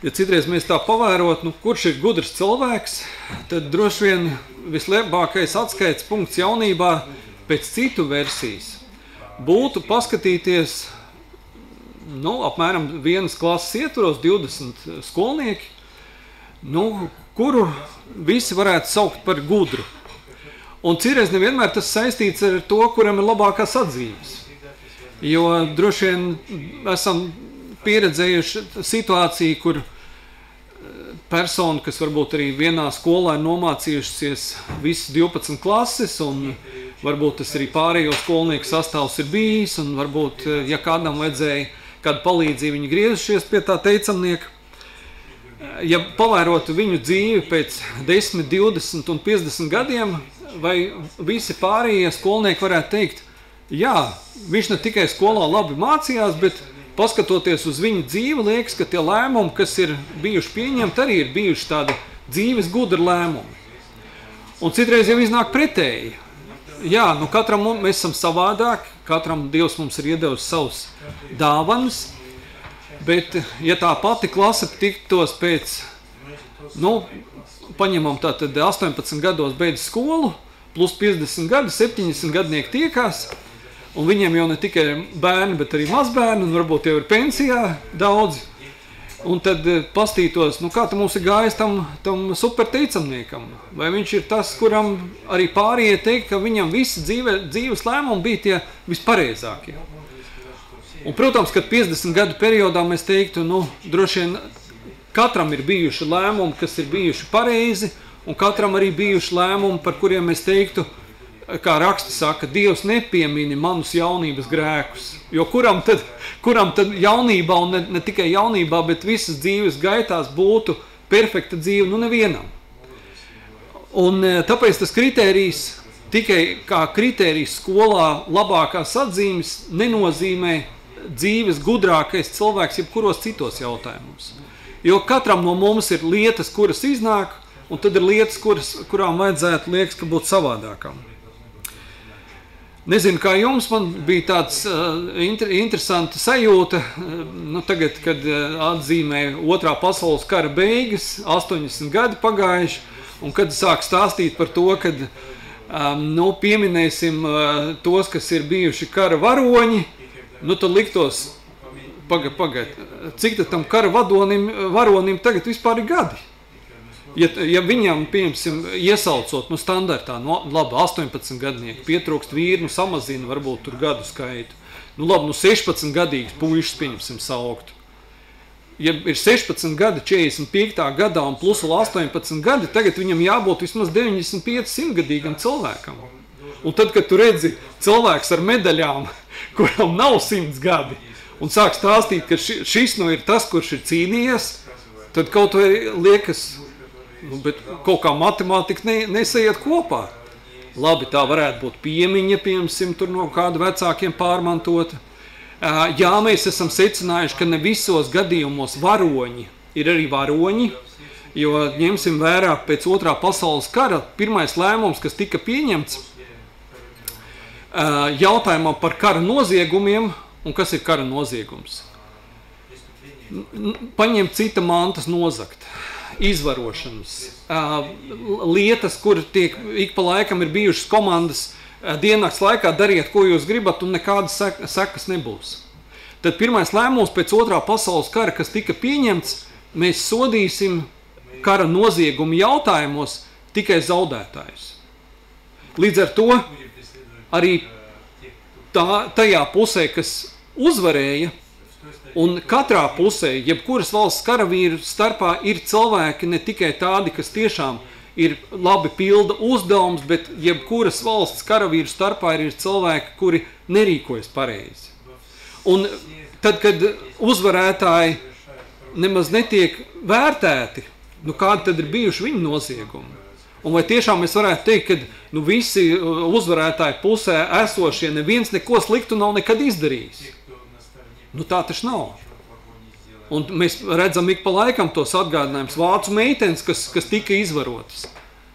Ja citreiz mēs tā pavērot, kurš ir gudrs cilvēks, tad droši vien vislabākais atskaites punkts jaunībā pēc citu versijas būtu paskatīties, apmēram vienas klases ietvaros 20 skolnieki, kuru visi varētu saukt par gudru. Un citreiz nevienmēr tas saistīts ar to, kuram ir labākās atzīmes. Jo droši vien esam pieredzējuši situāciju, kur persona, kas varbūt arī vienā skolā ir nomācījušies visas 12 klases, un varbūt tas arī pārējo skolnieku sastāvs ir bijis, un varbūt, ja kādam vajadzēja kādu palīdzību, viņi griezušies pie tā teicamnieka. Ja pavērotu viņu dzīvi pēc 10, 20 un 50 gadiem, vai visi pārējie skolnieki varētu teikt, jā, viņš ne tikai skolā labi mācījās, bet paskatoties uz viņu dzīvi, liekas, ka tie lēmumi, kas ir bijuši pieņemti, arī ir bijuši tādi dzīves gudri lēmumi. Un citreiz jau iznāk pretēji. Jā, katram mēs esam savādāk, katram Dievs mums ir iedevis savus dāvanas, bet ja tā pati klase tiktos pēc, paņemam tātad 18 gados beidz skolu, plus 50 gadi, 70 gadnieki tiekās, un viņiem jau ne tikai bērni, bet arī mazbērni, un varbūt jau ir pensijā daudzi. Un tad pastītos, kā tam mums ir gājis tam superteicamniekam. Vai viņš ir tas, kuram arī pārējie teikt, ka viņam visi dzīves lēmumi bija tie vispareizākie. Un, protams, kad 50 gadu periodā mēs teiktu, droši vien katram ir bijuši lēmumi, kas ir bijuši pareizi, un katram arī bijuši lēmumi, par kuriem mēs teiktu, kā raksti saka, Dievs nepiemini manus jaunības grēkus. Jo kuram tad jaunībā, un ne tikai jaunībā, bet visas dzīves gaitās būtu perfekta dzīve, nevienam. Un tāpēc tas kritērijs, tikai kā kritērijs skolā labākās atzīmes, nenozīmē dzīves gudrākais cilvēks jebkuros citos jautājumos. Jo katram no mums ir lietas, kuras iznāk, un tad ir lietas, kurām vajadzētu liekas, ka būtu savādākām. Nezinu, kā jums, man bija tāds interesanta sajūta, tagad, kad atzīmē Otrā pasaules kara beigas, 80 gadi pagājuši, un kad sāk stāstīt par to, kad pieminēsim tos, kas ir bijuši kara varoņi, tad liktos, pagaid, cik tad tam kara varonim tagad vispār ir gadi? Ja viņam, pieņemsim, iesaucot, standartā, labi, 18 gadnieki, pietrūkst vīri, samazina varbūt tur gadu skaitu. Labi, 16 gadīgs puišas, pieņemsim, sauktu. Ja ir 16 gadi 45. gadā un plus 18 gadi, tagad viņam jābūt vismaz 95 gadīgam cilvēkam. Un tad, kad tu redzi cilvēks ar medaļām, kuram nav 100 gadi, un sāk stāstīt, ka šis ir tas, kurš ir cīnījies, tad kaut vai liekas, bet kaut kā matemātika nesaiet kopā. Labi, tā varētu būt piemiņa, piemēram, tur no kāda vecākiem pārmantota. Jā, mēs esam secinājuši, ka ne visos gadījumos varoņi ir arī varoņi, jo ņemsim vērā pēc Otrā pasaules kara pirmais lēmums, kas tika pieņemts jautājumā par kara noziegumiem, un kas ir kara noziegums? Paņemt cita mantas nozagt. Izvarošanas, lietas, kur tiek ik pa laikam ir bijušas komandas diennakts laikā, dariet, ko jūs gribat, un nekādas sekas nebūs. Tad pirmais lēmums pēc Otrā pasaules kara, kas tika pieņemts, mēs sodīsim kara noziegumu jautājumos tikai zaudētājus. Līdz ar to arī tajā pusē, kas uzvarēja, un katrā pusē, jebkuras valsts karavīru starpā ir cilvēki ne tikai tādi, kas tiešām ir labi pilda uzdevums, bet jebkuras valsts karavīru starpā ir cilvēki, kuri nerīkojas pareizi. Un tad, kad uzvarētāji nemaz netiek vērtēti, kādi tad ir bijuši viņu noziegumi? Un vai tiešām mēs varētu teikt, ka visi uzvarētāji pusē esošie neviens neko sliktu nav nekad izdarījis? Tā taču nav. Un mēs redzam ik pa laikam tos atgādinājumus vācu meitenes, kas tika izvarotas.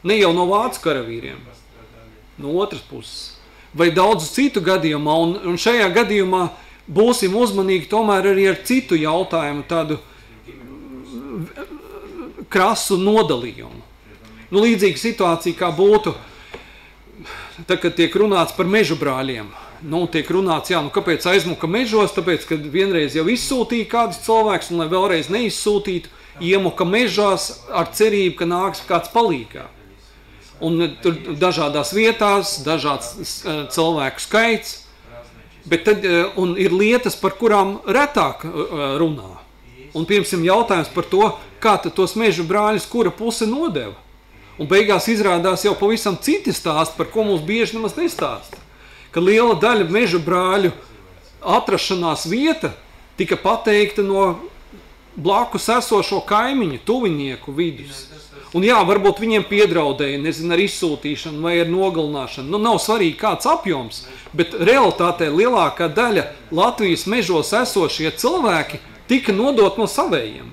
Ne jau no vācu karavīriem, no otras puses. Vai daudzu citu gadījumā, un šajā gadījumā būsim uzmanīgi tomēr arī ar citu jautājumu, tādu krasu nodalījumu. Nu, līdzīga situācija, kā būtu, kad tiek runāts par mežu brāļiem. Nu, tiek runāts, kāpēc aizmuka mežos, tāpēc, kad vienreiz jau izsūtīja kādus cilvēkus, un lai vēlreiz neizsūtītu, iemuka mežās ar cerību, ka nāks kāds palīgā. Un tur dažādās vietās, dažāds cilvēku skaits, bet tad un ir lietas, par kurām retāk runā. Un, piemēram, jautājums par to, kā tad tos mežu brāļus, kura puse nodeva. Un beigās izrādās jau pavisam citi stāsti, par ko mums bieži nemaz nestāsta. Ka liela daļa mežu brāļu atrašanās vieta tika pateikta no blakus esošo kaimiņu, tuvinieku vidus. Un varbūt viņiem piedraudēja, ar izsūtīšanu vai ar nogalināšanu. Nu, nav svarīgi kāds apjoms, bet realitātē lielākā daļa Latvijas mežos esošie cilvēki tika nodot no savējiem.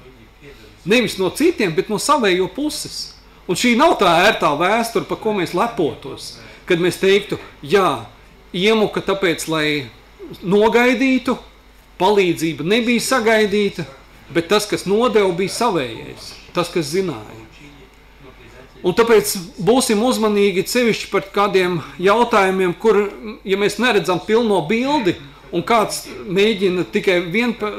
Nevis no citiem, bet no savējo puses. Un šī nav tā ērtā vēsture, par ko mēs lepotos. Kad mēs teiktu, iemuka tāpēc, lai nogaidītu, palīdzība nebija sagaidīta, bet tas, kas nodeva, bija savējais, tas, kas zināja. Un tāpēc būsim uzmanīgi sevišķi par kādiem jautājumiem, kur, ja mēs neredzam pilno bildi, un kāds mēģina tikai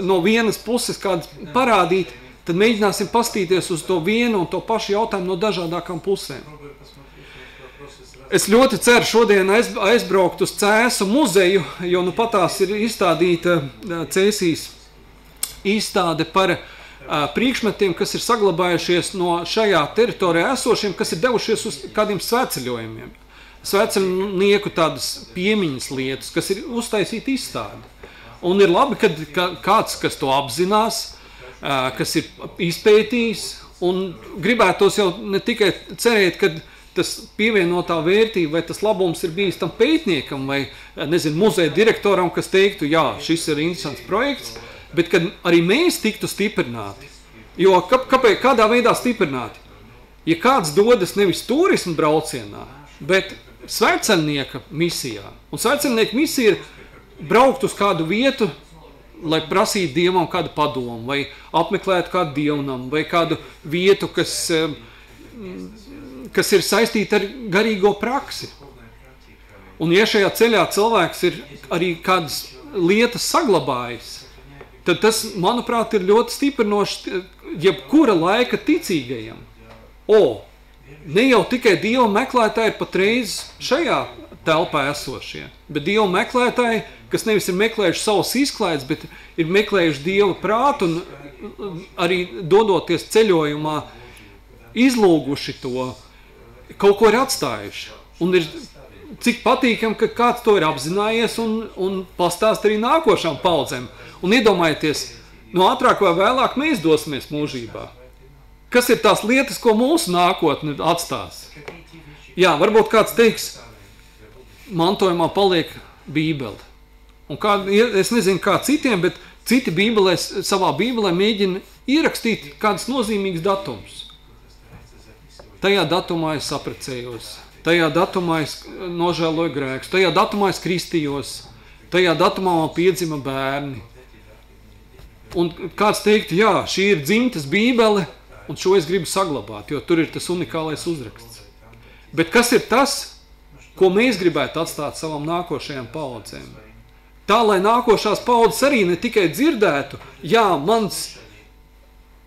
no vienas puses kāds parādīt, tad mēģināsim pastīties uz to vienu un to pašu jautājumu no dažādākām pusēm. Es ļoti ceru šodien aizbraukt uz Cēsu muzeju, jo nu patās ir izstādīta Cēsīs izstāde par priekšmetiem, kas ir saglabājušies no šajā teritorijā esošiem, kas ir devušies uz kādiem svētceļojumiem. Svētceļnieku tādas piemiņas lietas, kas ir uztaisīta izstāde. Un ir labi, kad kāds, kas to apzinās, kas ir izpētījis, un gribētos jau ne tikai cerēt, kad tas pievienotā vērtība vai tas labums ir bijis tam pētniekam vai, muzeja direktoram, kas teiktu, šis ir interesants projekts, bet kad arī mēs tiktu stiprināti. Jo kādā veidā stiprināti? Ja kāds dodas nevis turismu braucienā, bet svētceļnieka misijā, un svētceļnieka misija ir braukt uz kādu vietu, lai prasītu Dievam kādu padomu, vai apmeklētu kādu dievnamu, vai kādu vietu, kas ir saistīta ar garīgo praksi. Un ja šajā ceļā cilvēks ir arī kādas lietas saglabājis, tad tas, manuprāt, ir ļoti stiprinoši jebkura laika ticīgajam. Ne jau tikai Dieva meklētāji ir patreiz šajā telpā esošie, bet Dieva meklētāji, kas nevis ir meklējuši savus izklaides, bet ir meklējuši Dieva prātu un arī dodoties ceļojumā, izlūguši to, kaut ko ir atstājuši. Un ir cik patīkam, ka kāds to ir apzinājies un pastāst arī nākošām paudzēm. Un iedomājieties, no ātrāk vai vēlāk mēs dosimies mūžībā. Kas ir tās lietas, ko mūsu nākotne atstās? Varbūt kāds teiks, mantojumā paliek Bībele. Un es nezinu, kā citiem, bet citi savā Bībelē mēģina ierakstīt kādas nozīmīgas datumus. Tajā datumā es saprecējos, tajā datumā es nožēloju grēkus, tajā datumā es kristījos, tajā datumā man piedzima bērni. Un kāds teiktu, šī ir dzimtas Bībele, un šo es gribu saglabāt, jo tur ir tas unikālais uzraksts. Bet kas ir tas, ko mēs gribētu atstāt savam nākošajām paudzēm? Tā, lai nākošās paudzes arī ne tikai dzirdētu, mans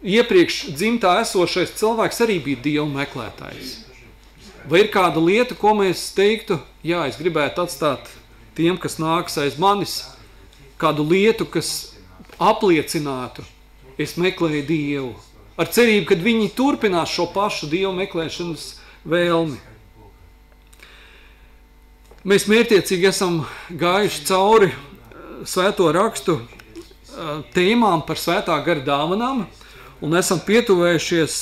iepriekš dzimtā esošais cilvēks arī bija Dieva meklētājs. Vai ir kāda lieta, ko mēs teiktu, es gribētu atstāt tiem, kas nāks aiz manis, kādu lietu, kas apliecinātu, es meklēju Dievu, ar cerību, kad viņi turpinās šo pašu Dievu meklēšanas vēlmi. Mēs mērķiecīgi esam gājuši cauri svēto rakstu tēmām par svētā gara dāvanām un esam pietuvējušies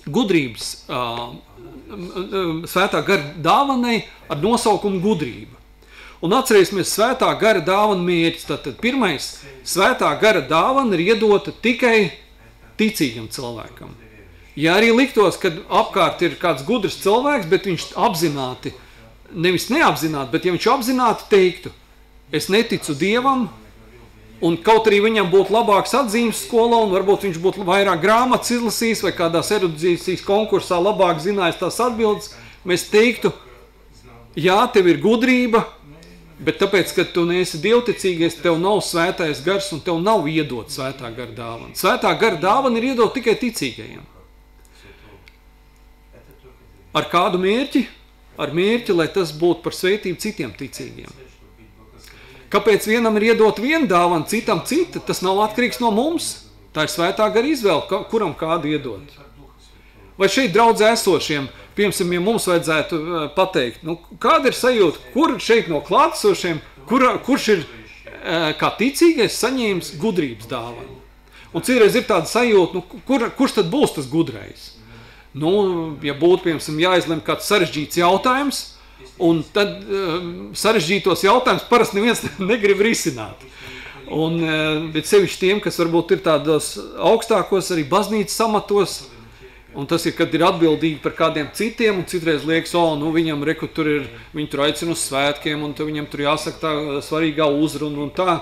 gudrības, svētā gara dāvanai ar nosaukumu gudrība. Un atcerēsimies svētā gara dāvana mērķis. Tātad pirmais, svētā gara dāvana ir iedota tikai ticīgam cilvēkam. Ja arī liktos, kad apkārt ir kāds gudrs cilvēks, bet viņš apzināti, nevis neapzināti, bet ja viņš apzināti teiktu, es neticu Dievam, un kaut arī viņam būtu labāks atzīmes skolā, un varbūt viņš būtu vairāk grāmatas izlasījis, vai kādās erudīcijas konkursā labāk zinājis tās atbildes, mēs teiktu, jā, tev ir gudrība, bet tāpēc, ka tu neesi dievticīgais, tev nav svētais gars, un tev nav iedot svētā gara dāvana. Svētā gara dāvana ir iedot tikai ticīgajiem. Ar kādu mērķi? Ar mērķi, lai tas būtu par svētību citiem ticīgiem. Kāpēc vienam ir iedot viena dāvana, citam cita? Tas nav atkarīgs no mums. Tā ir svētā gara izvēle, kuram kādu iedot. Vai šeit draudzē esošiem, piemēram, ja mums vajadzētu pateikt, kāda ir sajūta, kur šeit no klātesošiem, kurš ir kā ticīgais saņēmis gudrības dāvanu? Un citreiz ir tāda sajūta, kurš tad būs tas gudrais? Ja būtu, piemēram, jāizlem kāds sarežģīts jautājums, un tad sarežģītos jautājumus parasti neviens negrib risināt. Bet sevišķi tiem, kas varbūt ir tādos augstākos arī baznīcas amatos, un tas ir, kad ir atbildīgi par kādiem citiem, un citreiz liekas, viņam viņi tur aicina uz svētkiem, un viņam tur jāsaka tā svarīgā uzruna un tā.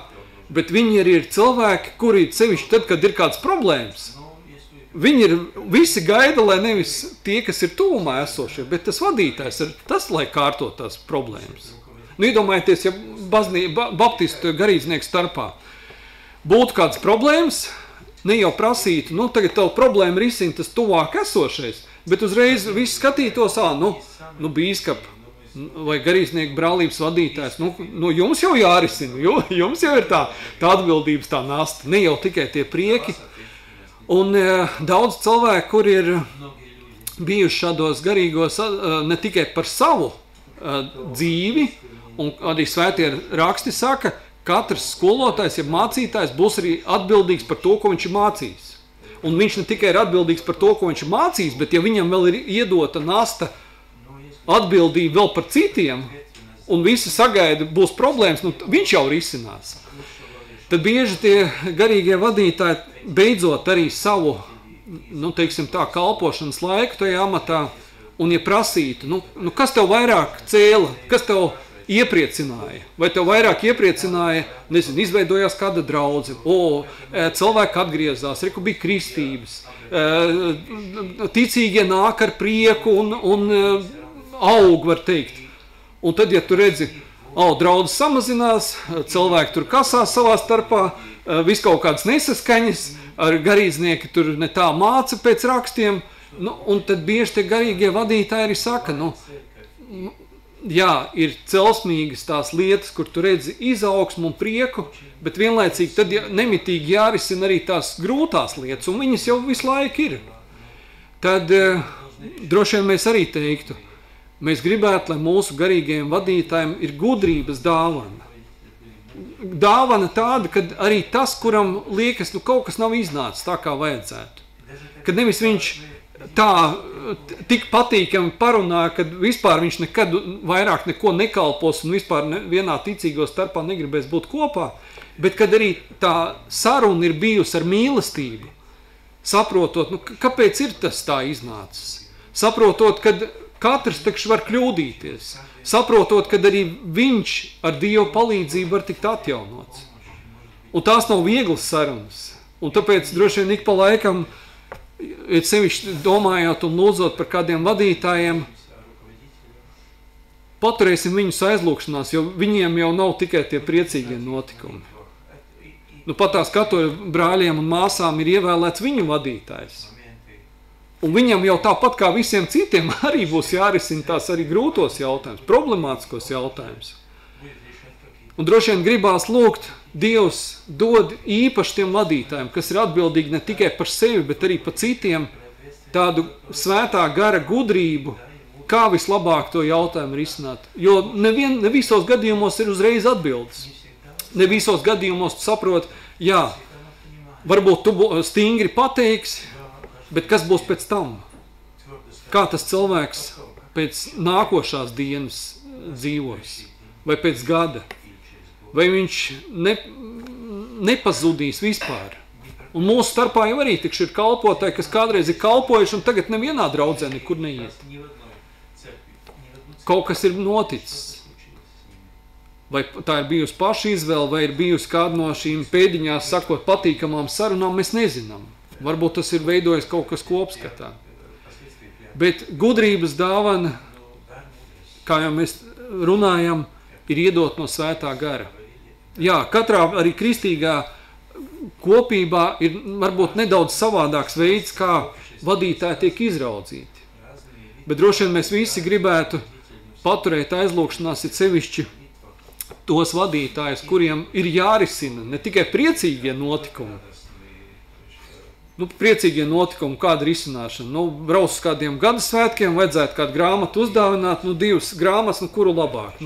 Bet viņi arī ir cilvēki, kuri sevišķi tad, kad ir kāds problēmas, viņi visi gaida, lai nevis tie, kas ir tuvumā esošie, bet tas vadītājs ir tas, lai kārtot tās problēmas. Iedomājieties, ja baptistu garīdznieku starpā būtu kādas problēmas, ne jau prasītu, tagad tavu problēmu risina tas tuvāk esošais, bet uzreiz viss skatītos, bīskap vai garīdznieku brālības vadītājs, jums jau jārisina, jums jau ir tā atbildības tā nasta, ne jau tikai tie prieki. Un daudz cilvēku, kur ir bijuši šādos garīgos, ne tikai par savu dzīvi, un arī svētie raksti saka, katrs skolotājs, ja mācītājs, būs arī atbildīgs par to, ko viņš ir mācījis. Un viņš ne tikai ir atbildīgs par to, ko viņš ir mācījis, bet ja viņam vēl ir iedota nasta atbildība vēl par citiem, un visi sagaida, būs problēmas, viņš jau risinās. Tad bieži tie garīgie vadītāji beidzot arī savu, kalpošanas laiku tajā amatā, un ja prasītu, kas tev vairāk cēla, kas tev iepriecināja, vai tev vairāk iepriecināja, izveidojās kāda draudze, cilvēki atgriezās, bija kristības, ticīgie nāk ar prieku un aug, var teikt. Un tad, ja tu redzi, draudzes samazinās, cilvēki tur kasās savā starpā, viss kaut kādas nesaskaņas, ar garīdznieki tur ne tā māca pēc rakstiem, un tad bieži tie garīgie vadītāji arī saka, jā, ir celsmīgas tās lietas, kur tu redzi izaugsmu un prieku, bet vienlaicīgi tad nemitīgi jārisina arī tās grūtās lietas, un viņas jau visu laiku ir. Tad droši vien mēs arī teiktu, mēs gribētu, lai mūsu garīgajiem vadītājiem ir gudrības dāvana. Dāvana tāda, kad arī tas, kuram liekas, kaut kas nav iznācis tā, kā vajadzētu. Kad nevis viņš tā tik patīkami parunā, kad vispār viņš nekad vairāk neko nekalpos un vispār vienā ticīgo starpā negribēs būt kopā, bet kad arī tā saruna ir bijusi ar mīlestību, saprotot, kāpēc ir tas tā iznācis, saprotot, kad katrs taču var kļūdīties, saprotot, kad arī viņš ar Dievu palīdzību var tikt atjaunots. Un tās nav vieglas sarunas, un tāpēc droši vien ik pa laikam ir sevišķi domājot un lūdzot par kādiem vadītājiem, paturēsim viņus aizlūkšanās, jo viņiem jau nav tikai tie priecīgie notikumi. Pat tās katoļu brāļiem un māsām ir ievēlēts viņu vadītājs. Un viņam jau tāpat kā visiem citiem arī būs jārisina tās arī grūtos jautājumus, problemātiskos jautājumus. Un droši vien gribās lūgt, Dievs dod īpaši tiem vadītājiem, kas ir atbildīgi ne tikai par sevi, bet arī par citiem, tādu svētā gara gudrību, kā vislabāk to jautājumu risināt. Jo ne visos gadījumos ir uzreiz atbildes. Ne visos gadījumos tu saproti, jā, varbūt tu stingri pateiksi, bet kas būs pēc tam? Kā tas cilvēks pēc nākošās dienas dzīvos? Vai pēc gada? Vai viņš nepazudīs vispār? Un mūsu starpā jau arī tikši ir kalpotāji, kas kādreiz ir kalpojuši un tagad nevienā draudzē nekur neiet. Kaut kas ir noticis. vai tā ir bijusi paša izvēle, vai ir bijusi kāda no šīm pēdiņās, sakot, patīkamām sarunām, mēs nezinām. Varbūt tas ir veidojis kaut kas kopskatā. Bet gudrības dāvana, kā jau mēs runājam, ir iedot no svētā gara. Jā, katrā arī kristīgā kopībā ir varbūt nedaudz savādāks veids, kā vadītāji tiek izraudzīti. Bet droši vien mēs visi gribētu paturēt aizlūkšanās ir sevišķi tos vadītājus, kuriem ir jārisina ne tikai priecīgie notikumi. Priecīgie notikumi, kāda risināšana. Brauc uz kādiem gadasvētkiem, vajadzētu kādu grāmatu uzdāvināt, 2 grāmatas, kuru labāk.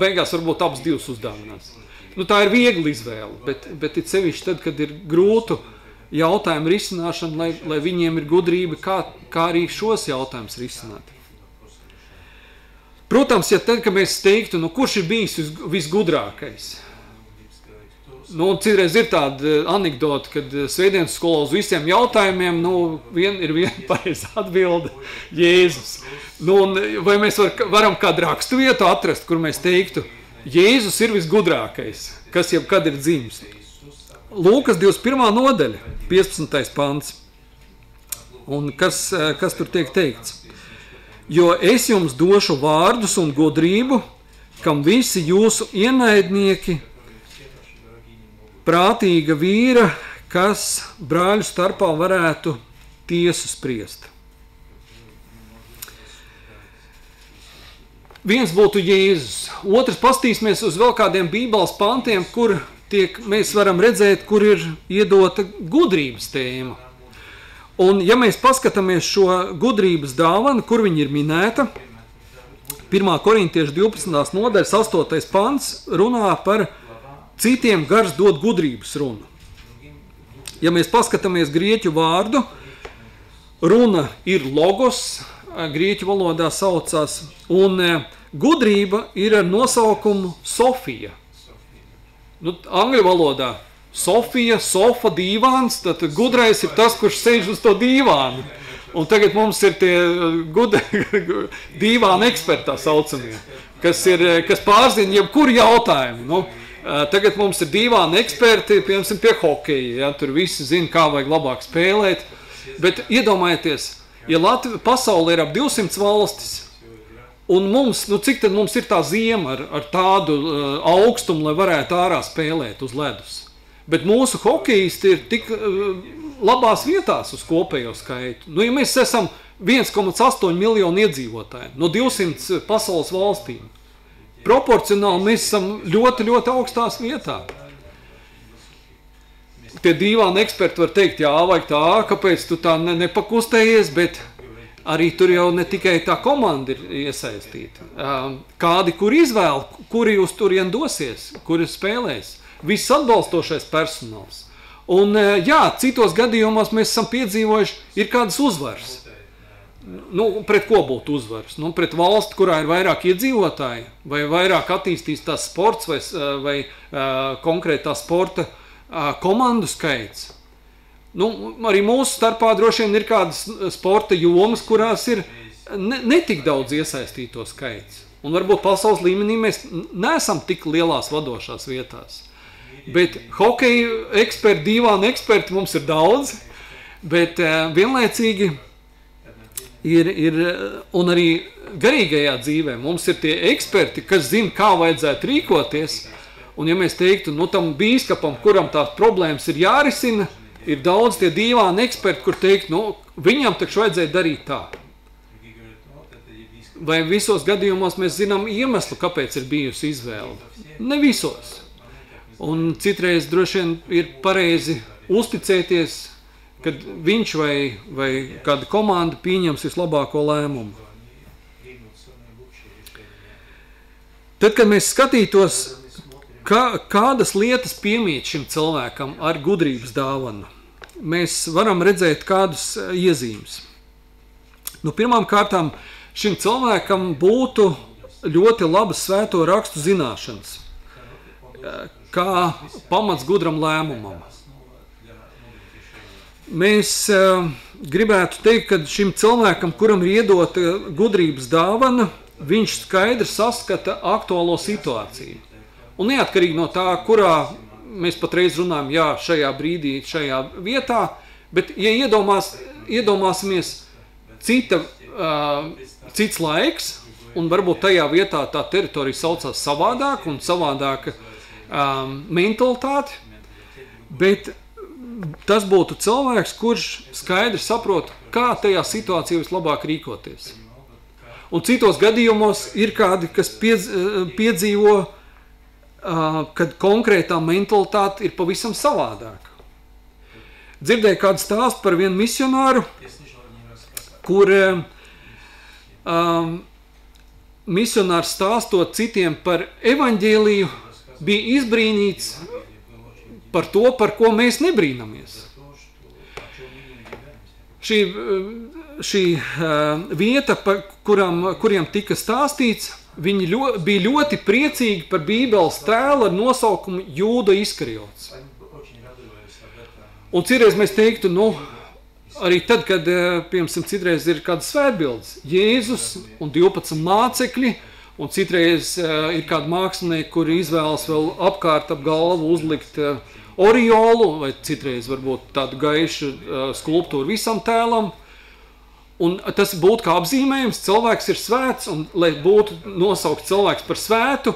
Beigās varbūt abas 2 uzdāvinās. Tā ir viegli izvēle, bet ir sevišķi tad, kad ir grūtu jautājumu risināšana, lai viņiem ir gudrība, kā arī šos jautājumus risināt. Protams, ja tad, kad mēs teiktu, kurš ir bijis visgudrākais? Citreiz ir tāda anekdota, kad svētdienas skolā uz visiem jautājumiem, ir viena pareiza atbilde – Jēzus. Vai mēs varam kādu rakstu vietu atrast, kur mēs teiktu, Jēzus ir visgudrākais, kas jebkad ir dzimis? Lūkas 21. nodaļa, 15. pants. Un kas tur tiek teikts? Jo es jums došu vārdus un godrību, kam visi jūsu ienaidnieki, prātīga vīra, kas brāļu starpā varētu tiesu spriest. Viens būtu Jēzus, otrs pastīsimies uz vēl kādiem bībeles pantiem, kur mēs varam redzēt, kur ir iedota gudrības tēma. Un ja mēs paskatāmies šo gudrības dāvanu, kur viņa ir minēta, 1. Korintiešu 12. nodaļas 8. pants runā par citiem gars dod gudrības runu. Ja mēs paskatāmies grieķu vārdu, runa ir logos, grieķu valodā saucās, un gudrība ir ar nosaukumu Sofija. Angļu valodā Sofija, sofa, dīvāns, tad gudrais ir tas, kurš sēž uz to dīvānu. Un tagad mums ir tie dīvāna eksperti tā saucamie, kas pārzina jebkuru jautājumu. Tagad mums ir dīvāna eksperti, piemēram, pie hokeja, tur visi zina, kā vajag labāk spēlēt. Bet iedomājieties, ja pasaulē ir ap 200 valstis, un mums, cik tad mums ir tā ziema ar tādu augstumu, lai varētu ārā spēlēt uz ledus? Bet mūsu hokejisti ir tik labās vietās uz kopējo skaitu. Ja mēs esam 1,8 miljonu iedzīvotāji no 200 pasaules valstīm, proporcionāli mēs esam ļoti, ļoti augstās vietā. Tie dīvāni eksperti var teikt, jā, vajag tā, kāpēc tu tā nepakustējies, bet arī tur jau ne tikai tā komanda ir iesaistīta. Kādi, kur izvēl, kuri uz turien dosies, kuri spēlēs. Viss atbalstošais personāls. Un jā, citos gadījumos mēs esam piedzīvojuši, ir kādas uzvaras. Pret ko būtu uzvaras? Pret valsti, kurā ir vairāk iedzīvotāji, vai vairāk attīstīs tās sports, vai konkrētā sporta komandu skaits. Arī mūsu starpā droši vien ir kādas sporta jomas, kurās ir netik daudz iesaistīto skaits. Un varbūt pasaules līmenī mēs neesam tik lielās vadošās vietās. Bet hokeja eksperti, dīvāni eksperti mums ir daudz, bet vienlaicīgi ir un arī garīgajā dzīvē mums ir tie eksperti, kas zina, kā vajadzētu rīkoties, un ja mēs teiktu, tam bīskapam, kuram tās problēmas ir jārisina, ir daudz tie dīvāni eksperti, kur teikt, viņam taču vajadzēja darīt tā. Vai visos gadījumos mēs zinām iemeslu, kāpēc ir bijusi izvēle? Ne visos. Un citreiz droši vien ir pareizi uzticēties, kad viņš vai kāda komanda pieņems vislabāko lēmumu. Tad, kad mēs skatītos, kādas lietas piemīt šim cilvēkam ar gudrības dāvanu, mēs varam redzēt kādus iezīmes. Pirmām kārtām šim cilvēkam būtu ļoti labas svēto rakstu zināšanas, kā pamats gudram lēmumam. Mēs gribētu teikt, ka šim cilvēkam, kuram ir iedota gudrības dāvana, viņš skaidri saskata aktuālo situāciju. Un neatkarīgi no tā, kurā mēs patreiz runājam, jā, šajā brīdī, šajā vietā, bet ja iedomāsimies cits laiks, un varbūt tajā vietā tā teritorija saucās savādāk un savādāka mentalitāte, bet tas būtu cilvēks, kurš skaidri saprot, kā tajā situācijā vislabāk rīkoties. Un citos gadījumos ir kādi, kas piedzīvo, kad konkrētā mentalitāte ir pavisam savādāka. Dzirdēju kādu stāstu par vienu misionāru, kur misionārs stāstot citiem par evaņģēliju bija izbrīnīts par to, par ko mēs nebrīnamies. Šī vieta, par kuriem tika stāstīts, viņi bija ļoti priecīgi par Bībeles tēlu ar nosaukumu Jūda Iskariots. Un citreiz mēs teiktu, arī tad, kad, piemēram, citreiz ir kādas svētbildes, Jēzus un 12 mācekļi, un citreiz ir kādi mākslinieki, kuri izvēlas vēl apkārt ap galvu uzlikt oriolu, vai citreiz varbūt tādu gaišu skulptūru visam tēlam. Un tas būtu kā apzīmējums, cilvēks ir svēts, un lai būtu nosaukt cilvēks par svētu,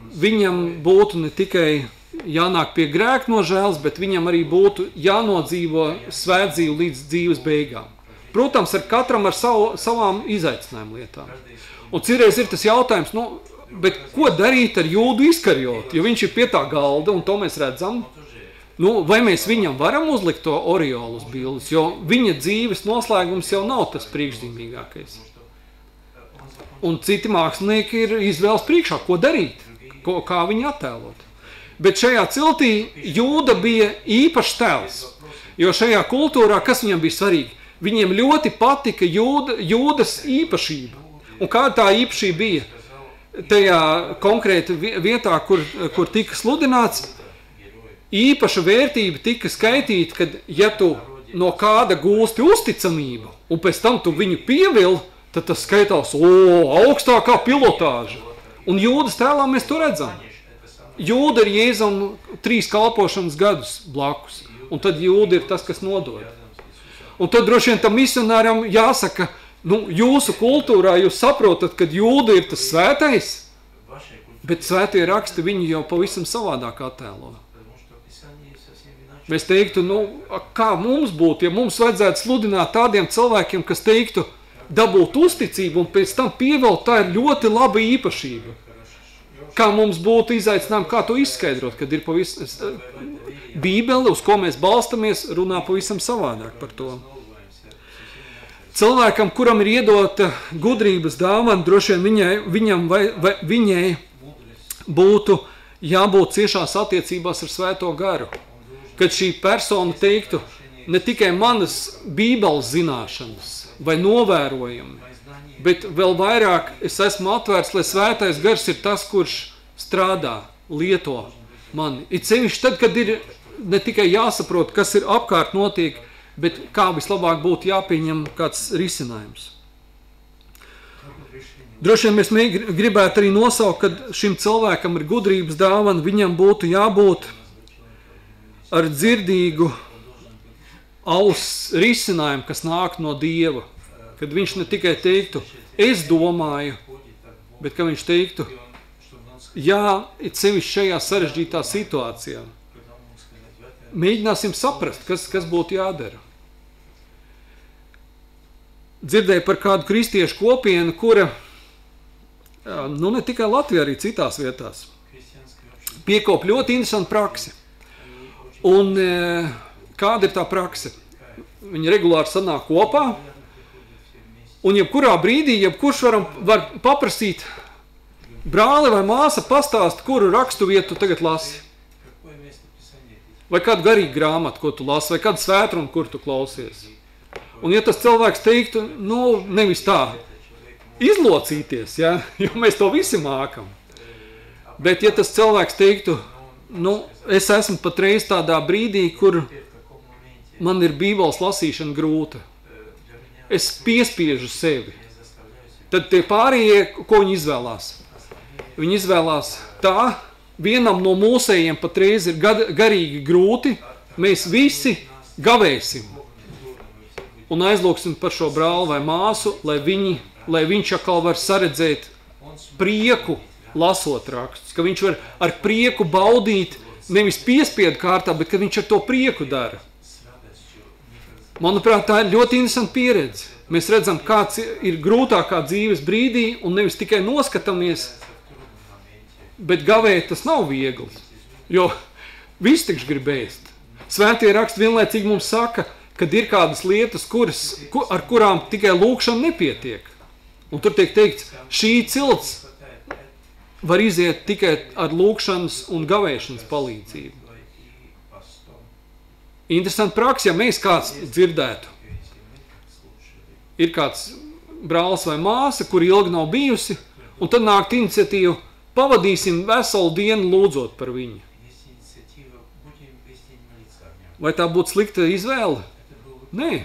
viņam būtu ne tikai jānāk pie grēka nožēlas, bet viņam arī būtu jānodzīvo svētdzīvu līdz dzīves beigām. Protams, ar katram ar savām izaicinājumu lietām. Un citreiz ir tas jautājums, bet ko darīt ar Jūdu Iskariotu, jo viņš ir pie tā galda, un to mēs redzam. Vai mēs viņam varam uzlikt to oriolu uz bildes, jo viņa dzīves noslēgums jau nav tas priekšzīmīgākais. Un citi mākslinieki ir izvēles priekšā, ko darīt, kā viņu attēlot. Bet šajā ciltī Jūda bija īpašs tēls, jo šajā kultūrā, kas viņam bija svarīgi? Viņiem ļoti patika Jūdas īpašība. Un kā tā īpašība bija? Tajā konkrēti vietā, kur tika sludināts, īpaša vērtība tika skaitīta, kad ja tu no kāda gūsti uzticamību, un pēc tam tu viņu pievili, tad tas skaitās, augstākā pilotāža. Un Jūdas tēlā mēs to redzam. Jūda ir Jēzum 3 kalpošanas gadus blakus, un tad Jūda ir tas, kas nodod. Un tad droši vien tam misionāram jāsaka, jūsu kultūrā jūs saprotat, kad Jūda ir tas svētais, bet svētie raksti viņu jau pavisam savādāk attēlo. Mēs teiktu, kā mums būtu, ja mums vajadzētu sludināt tādiem cilvēkiem, kas teiktu, dabūt uzticību un pēc tam pievelt, tā ir ļoti laba īpašība. Kā mums būtu izaicinājumi, kā to izskaidrot, kad ir Bībele, uz ko mēs balstamies, runā pavisam savādāk par to. Cilvēkam, kuram ir iedota gudrības dāvana, droši vien viņai būtu jābūt ciešās attiecībās ar Svēto garu. Kad šī persona teiktu ne tikai manas Bībeles zināšanas vai novērojumi, bet vēl vairāk es esmu atvērts, lai Svētais gars ir tas, kurš strādā, lieto mani. It sevišķi tad, kad ir ne tikai jāsaprot, kas ir apkārt notiek, bet kā vislabāk būtu jāpieņem kāds risinājums. Droši vien mēs gribētu arī nosaukt, kad šim cilvēkam ir gudrības dāvana, viņam būtu jābūt ar dzirdīgu auss risinājumu, kas nāk no Dieva. Kad viņš ne tikai teiktu, es domāju, bet ka viņš teiktu, jā, it sevišķi šajā sarežģītā situācijā. Mēģināsim saprast, kas būtu jādara. Dzirdēju par kādu kristiešu kopienu, kura, ne tikai Latvijā, arī citās vietās, piekop ļoti interesantu praksi. Un kāda ir tā prakse? Viņi regulāri sanāk kopā, un jebkurā brīdī, jebkurš var paprasīt, brāli vai māsa pastāst, kuru rakstu vietu tu tagad lasi. Vai kādu garīgu grāmatu, ko tu lasi, vai kādu svētrumu, kur tu klausies. Un ja tas cilvēks teiktu, nevis tā, izlocīties, ja? Jo mēs to visi mākam. Bet ja tas cilvēks teiktu, es esmu patreiz tādā brīdī, kur man ir Bībeles lasīšana grūta. Es piespiežu sevi. Tad tie pārējie, ko viņi izvēlās? Viņi izvēlās tā, vienam no mūsējiem patreiz ir garīgi grūti, mēs visi gavēsim un aizlūksim par šo brāli vai māsu, lai viņš atkal var saredzēt prieku, lasot rakstus, ka viņš var ar prieku baudīt, nevis piespiedu kārtā, bet ka viņš ar to prieku dara. Manuprāt, tā ir ļoti interesanta pieredze. Mēs redzam, kāds ir grūtākā dzīves brīdī un nevis tikai noskatāmies, bet gavēt tas nav viegli, jo viss tikš grib ēst. Svētie raksti vienlaicīgi mums saka, kad ir kādas lietas, ar kurām tikai lūkšana nepietiek. Un tur tiek teikts, šī cilts var iziet tikai ar lūkšanas un gavēšanas palīdzību. Interesanti praksa, ja mēs kāds dzirdētu. Ir kāds brālis vai māsa, kur ilgi nav bijusi, un tad nāk iniciatīva, pavadīsim veselu dienu lūdzot par viņu. Vai tā būtu slikta izvēle? Nē.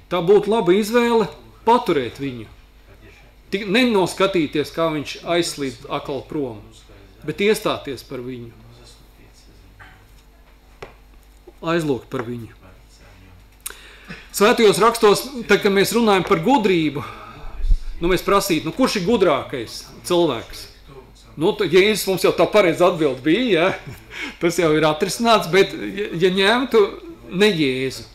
Tā būtu laba izvēle paturēt viņu. Nenoskatīties, kā viņš aizslīd atkal prom, bet iestāties par viņu. Aizlūgt par viņu. Svētajos rakstos, tad, kad mēs runājam par gudrību, mēs prasītu, kurš ir gudrākais cilvēks? Jēzus mums jau tā pareizi atbild bija, ja? Tas jau ir atrisināts, bet ja ņemtu ne Jēzu.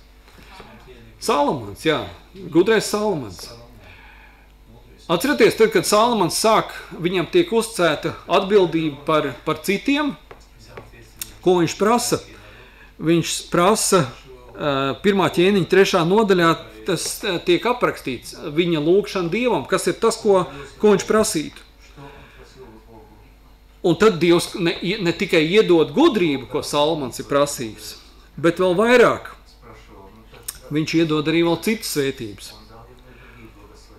Salamans, jā, gudrais Salamans. Atcerieties, tad, kad Salamans sāk, viņam tiek uzticēta atbildība par citiem, ko viņš prasa? Viņš prasa 1. ķēniņa 3. nodaļā, tas tiek aprakstīts, viņa lūgšana Dievam, kas ir tas, ko viņš prasītu. Un tad Dievs ne tikai iedod gudrību, ko Salamans ir prasījis, bet vēl vairāk. Viņš iedod arī vēl citas svētības.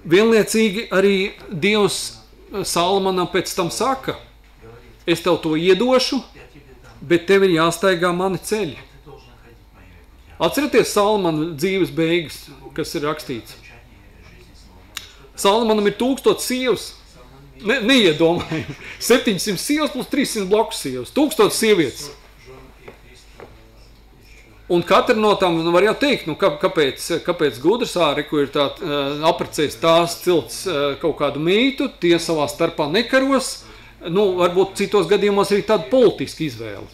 Vienlaicīgi arī Dievs Salamanam pēc tam saka, es tev to iedošu, bet tev ir jāstaigā mani ceļi. Atcerieties Salamana dzīves beigas, kas ir rakstīts. Salamanam ir 1000 sievas. Neiedomājami. 700 sievas plus 300 blakus sievas. 1000 sievietes. Un katra no tām, var jau teikt, kāpēc gudrs kur ir tā aprecējis tās cilts kaut kādu mītu, tie savā starpā nekaros, varbūt citos gadījumos arī tāda politiska izvēle.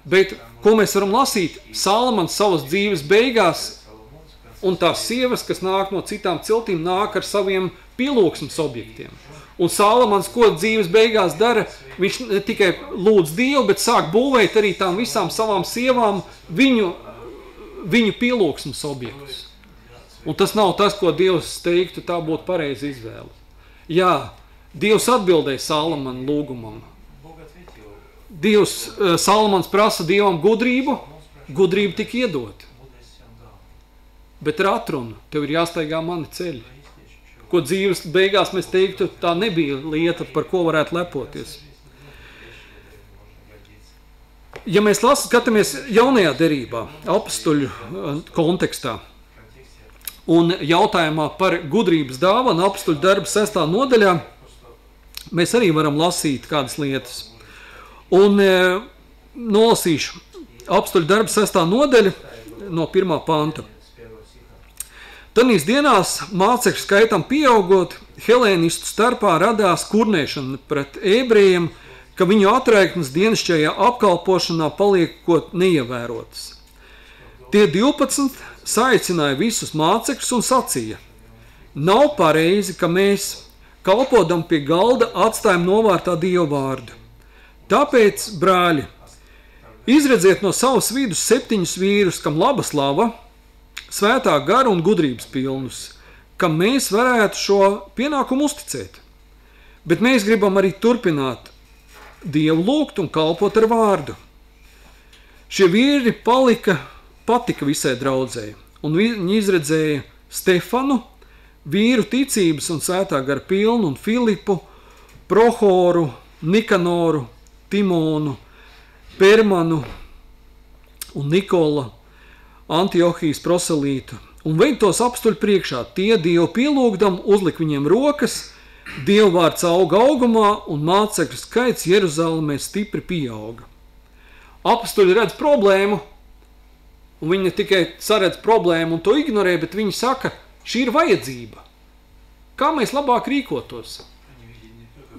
Bet, ko mēs varam lasīt, Salamans savas dzīves beigās, un tās sievas, kas nāk no citām ciltīm, nāk ar saviem pielūgsmes objektiem. Un Salamans, ko dzīves beigās dara, viņš ne tikai lūdz Dievu, bet sāk būvēt arī tām visām savām sievām viņu pielūgsmes objektus. Un tas nav tas, ko Dievs teiktu, tā būtu pareiza izvēle. Jā, Dievs atbildēja Salamana lūgumam. Salamans prasa Dievam gudrību, gudrība tika iedot. Bet ar atrunu, tev ir jāstaigā mani ceļi. Ko dzīves beigās mēs teiktu, tā nebija lieta, par ko varētu lepoties. Ja mēs skatāmies jaunajā derībā, apostoļu kontekstā, un jautājumā par gudrības dāvanu apostoļu darba 6. nodaļā, mēs arī varam lasīt kādas lietas. Un nolasīšu apostoļu darba 6. nodaļa no 1. panta. Tanīs dienās mācekļu skaitam pieaugot, helēnistu starpā radās kurnēšana pret ebrejiem, ka viņu atraiknes dienasčajā apkalpošanā paliekot neievērotas. Tie 12 saicināja visus mācekļus un sacīja, nav pareizi, ka mēs, kalpodam pie galda, atstājam novārtā Dievu vārdu. Tāpēc, brāļi, izredziet no savas vidus 7 vīrus, kam laba slava, svētā gara un gudrības pilnus, kam mēs varētu šo pienākumu uzticēt. Bet mēs gribam arī turpināt Dievu lūgt un kalpot ar vārdu. Šie vīri patika visai draudzēji, un viņi izredzēja Stefanu, vīru ticības un svētā gara pilnu, un Filipu, Prohoru, Nikanoru, Timonu, Permanu un Nikola, Antiohijas proselītu, un veid tos apstuļu priekšā. Tie Dievu pielūgdam uzlik viņiem rokas, Dievvārds auga augumā un mācekļu skaits Jeruzalemē stipri pieauga. Apostoļi redz problēmu, un viņi ne tikai saredz problēmu un to ignorē, bet viņi saka, šī ir vajadzība. Kā mēs labāk rīkotos?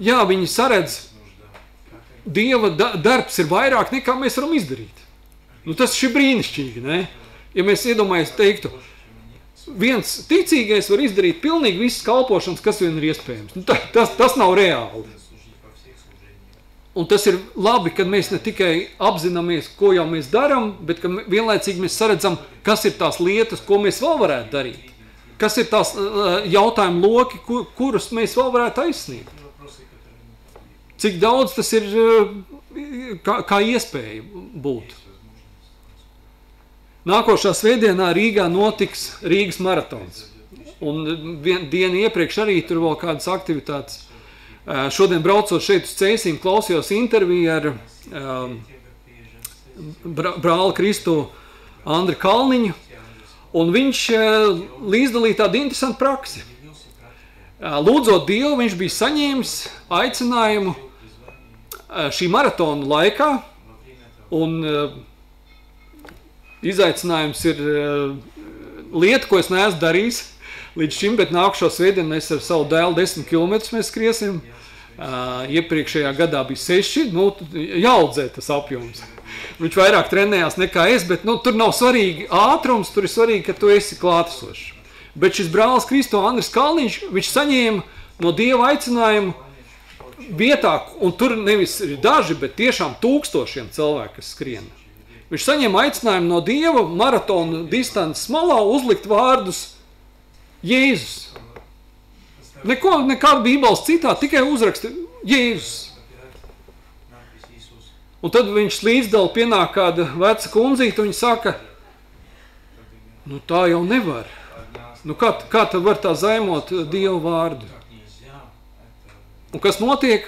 Jā, viņi saredz, Dieva darbs ir vairāk nekā mēs varam izdarīt. Nu, tas ir brīnišķīgi, ne? Ja mēs iedomājamies teiktu, viens ticīgais var izdarīt pilnīgi visas kalpošanas, kas vien ir iespējams. Nu, tas nav reāli. Un tas ir labi, kad mēs ne tikai apzināmies, ko jau mēs daram, bet ka vienlaicīgi mēs saredzam, kas ir tās lietas, ko mēs vēl varētu darīt. Kas ir tās jautājumu loki, kurus mēs vēl varētu aizsniegt. Cik daudz tas ir kā iespēja būt. Nākošā svētdienā Rīgā notiks Rīgas maratons. Un dienu iepriekš arī tur vēl kādas aktivitātes. Šodien braucot šeit uz Cēsīm, klausījos interviju ar brāli Kristu Andri Kalniņu, un viņš līdzdalīja tādu interesantu praksi. Lūdzot Dievu, viņš bija saņēmis aicinājumu šī maratona laikā, un izaicinājums ir lieta, ko es neesmu darījis līdz šim, bet nākušo svētdienu mēs ar savu dēlu 10 kilometrus mēs skriesim. Iepriekšējā gadā bija 6, nu, jāaudzē tas apjoms. Viņš vairāk trenējās nekā es, bet nu, tur nav svarīgi ātrums, tur ir svarīgi, ka tu esi klātesošs. Bet šis brālis Kristo Andris Kalniņš, viņš saņēma no Dieva aicinājumu vietā, un tur nevis ir daži, bet tiešām tūkstošiem cilvēku, kas skrien. Viņš saņēma aicinājumu no Dieva maratonu distances malā uzlikt vārdus Jēzus. Nekāda bībeles citā, tikai uzraksta Jēzus. Un tad viņš līdzdala pienāk kāda veca kundzīte, un viņa saka, nu tā jau nevar. Nu kā tad var tā zaimot Dievu vārdu? Un kas notiek?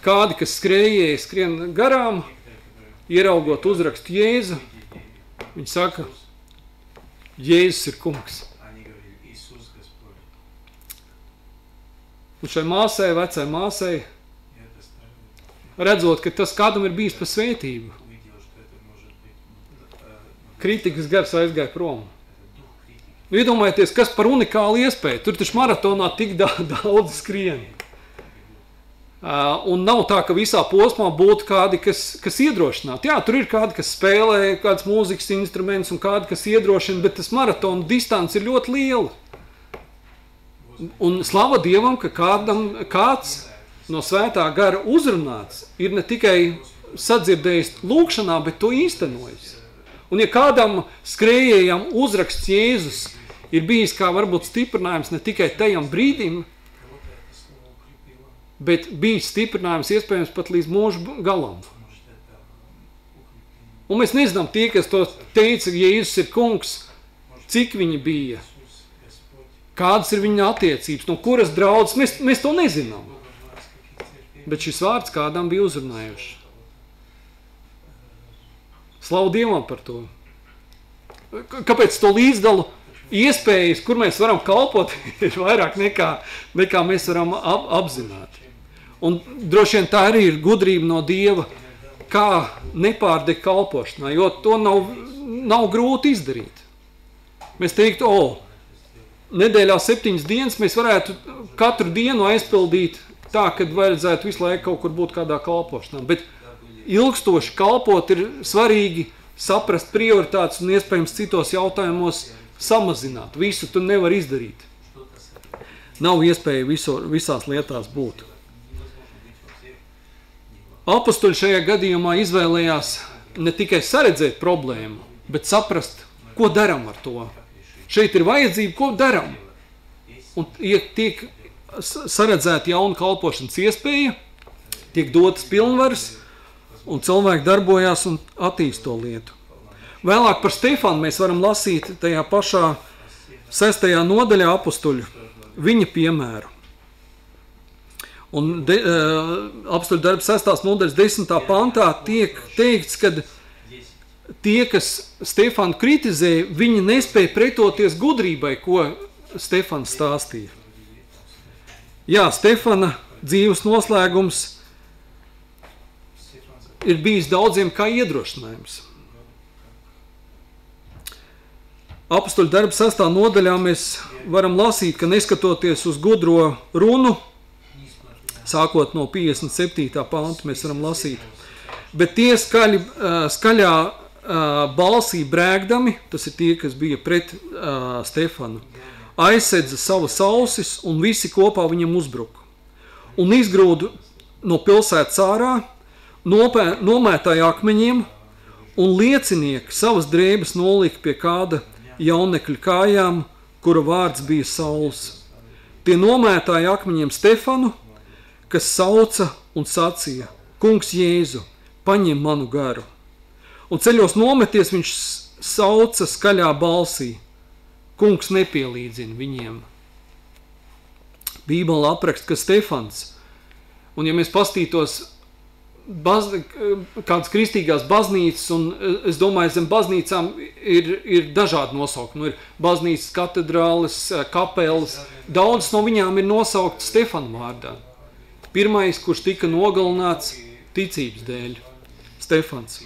Kādi, kas skrējēji, skrien garām, ieraugot uzrakstu Jēzu, viņi saka, Jēzus ir kungs. Un šai māsai, vecai māsai, redzot, ka tas kādam ir bijis pa svētību, kritikas gars aizgāja prom. Iedomājieties, kas par unikālu iespēju. Tur taču maratonā tik daudz skrien. Un nav tā, ka visā posmā būtu kādi, kas iedrošinātu. Jā, tur ir kādi, kas spēlē kāds mūzikas instruments un kādi, kas iedrošina, bet tas maratona distance ir ļoti liela. Un slava Dievam, ka kāds no svētā gara uzrunāts ir ne tikai sadzirdējis lūkšanā, bet to īstenojis. Un ja kādam skrējējam uzraksts Jēzus ir bijis kā varbūt stiprinājums ne tikai tajam brīdim, bet bijis stiprinājums iespējams pat līdz mūža galam. Un mēs nezinām tie, kas to teica, Jēzus ir kungs, cik viņi bija, kādas ir viņa attiecības, no kuras draudzes, mēs to nezinām. Bet šis vārds kādam bija uzrunājuši. Slavu Dievam par to. Kāpēc to līdzdalu iespējas, kur mēs varam kalpot, ir vairāk nekā mēs varam apzināt. Un droši vien tā arī ir gudrība no Dieva, kā nepārdegt kalpošanā, jo to nav grūti izdarīt. Mēs teiktu, nedēļā 7 dienas mēs varētu katru dienu aizpildīt tā, kad vajadzētu visu laiku kaut kur būt kādā kalpošanā. Bet ilgstoši kalpot ir svarīgi saprast prioritātes un iespējams citos jautājumos samazināt. Visu tu nevar izdarīt. Nav iespēja visās lietās būt. Apostoļi šajā gadījumā izvēlējās ne tikai saredzēt problēmu, bet saprast, ko daram ar to. Šeit ir vajadzība, ko daram. Un tiek saredzēta jauna kalpošanas iespēja, tiek dotas pilnvaras, un cilvēki darbojās un attīst to lietu. Vēlāk par Stefanu mēs varam lasīt tajā pašā 6. nodaļā apostoļu, viņa piemēru. Un apostoļu darba 6. nodaļas 10. pantā tiek teikts, ka tie, kas Stefanu kritizēja, viņi nespēja pretoties gudrībai, ko Stefans stāstīja. Jā, Stefana dzīves noslēgums ir bijis daudziem kā iedrošinājums. Apostoļu darba 6. nodaļā mēs varam lasīt, ka neskatoties uz gudro runu, sākot no 57. panta mēs varam lasīt, bet tie skaļā balsī brēgdami, tas ir tie, kas bija pret Stefanu, aizsedza savas ausis un visi kopā viņam uzbruka. Un izgrūda no pilsētas ārā, nomētāja akmeņiem, un liecinieki savas drēbes nolika pie kāda jaunekļa kājām, kura vārds bija Sauls. Tie nomētāja akmeņiem Stefanu, kas sauca un sacīja: Kungs Jēzu, paņem manu garu. Un ceļos nometies viņš sauca skaļā balsī: Kungs nepielīdzina viņiem. Bībele apraksta, ka Stefans, un ja mēs pastītos kādas kristīgās baznīcas, un es domāju, zem baznīcām ir dažādi nosaukumi. Ir baznīcas, katedrāles, kapelas. Daudz no viņām ir nosaukti Stefana vārdā. Pirmais, kurš tika nogalināts ticības dēļ, Stefans.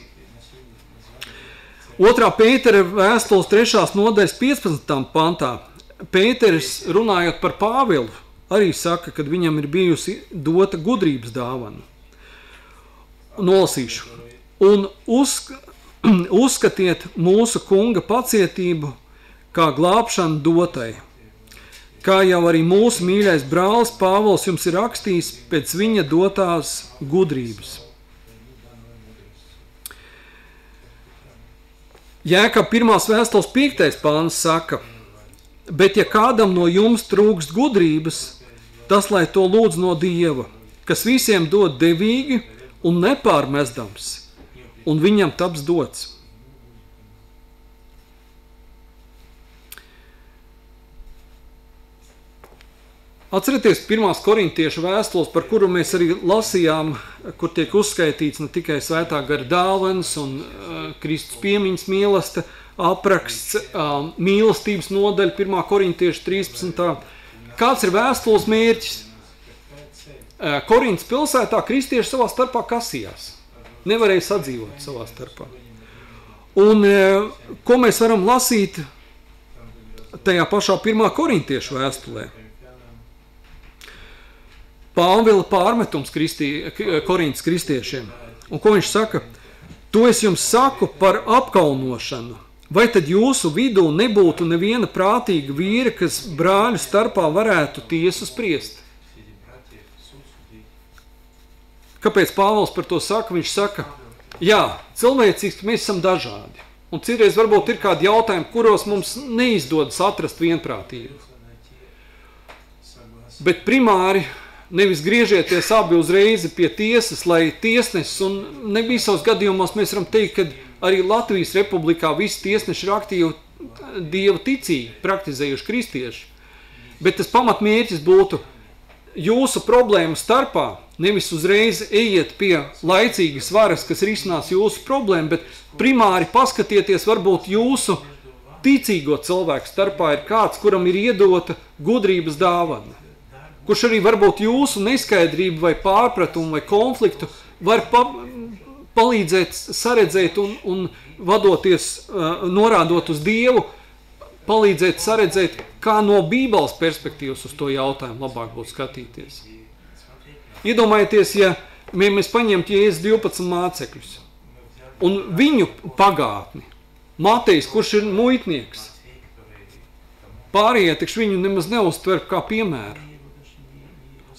2. Pētera vēstules 3. nodaļas 15. pantā Pēteris, runājot par Pāvilu, arī saka, kad viņam ir bijusi dota gudrības dāvana. Nolasīšu. Un uzskatiet mūsu kunga pacietību kā glābšanu dotai, kā jau arī mūsu mīļais brālis Pāvils jums ir rakstījis pēc viņa dotās gudrības. Jēkab 1. vēstules 5. pāns saka: bet ja kādam no jums trūkst gudrības, tas lai to lūdz no Dieva, kas visiem dod devīgi un nepārmestams, un viņam taps dots. Atcerieties 1. korintiešu vēstules, par kuru mēs arī lasījām, kur tiek uzskaitīts ne tikai svētā gara dāvanas un Kristus piemiņas mīlesta apraksts, mīlestības nodaļa 1. korintiešu 13. Kāds ir vēstules mērķis? Korintas pilsētā kristieši savā starpā kasījās. Nevarēja sadzīvot savā starpā. Un ko mēs varam lasīt tajā pašā 1. korintiešu vēstulē? Pāvila pārmetums Korintas kristiešiem. Un ko viņš saka? To es jums saku par apkaunošanu. Vai tad jūsu vidū nebūtu neviena prātīga vīra, kas brāļu starpā varētu tiesu spriest? Kāpēc Pāvils par to saka? Viņš saka, jā, cilvēciski mēs esam dažādi. Un citreiz varbūt ir kādi jautājumi, kuros mums neizdodas atrast vienprātību. Bet primāri nevis griežieties abi uzreiz pie tiesas, lai tiesnesis, un ne visos gadījumos mēs varam teikt, ka arī Latvijas republikā visi tiesneši ir aktīvi Dieva ticīgi, praktizējuši kristieši. Bet tas pamatmērķis būtu jūsu problēmu starpā, nevis uzreiz ejiet pie laicīgas varas, kas risinās jūsu problēmu, bet primāri paskatieties, varbūt jūsu ticīgo cilvēku starpā ir kāds, kuram ir iedota gudrības dāvana, kurš arī varbūt jūsu neskaidrību vai pārpratumu vai konfliktu var palīdzēt saredzēt un vadoties, norādot uz Dievu, palīdzēt saredzēt, kā no Bībeles perspektīvas uz to jautājumu labāk būtu skatīties. Iedomājieties, ja mēs paņemtu Jēzus 12 mācekļus un viņu pagātni, Matejs, kurš ir muitnieks, pārējie taču viņu nemaz neuztver kā piemēru.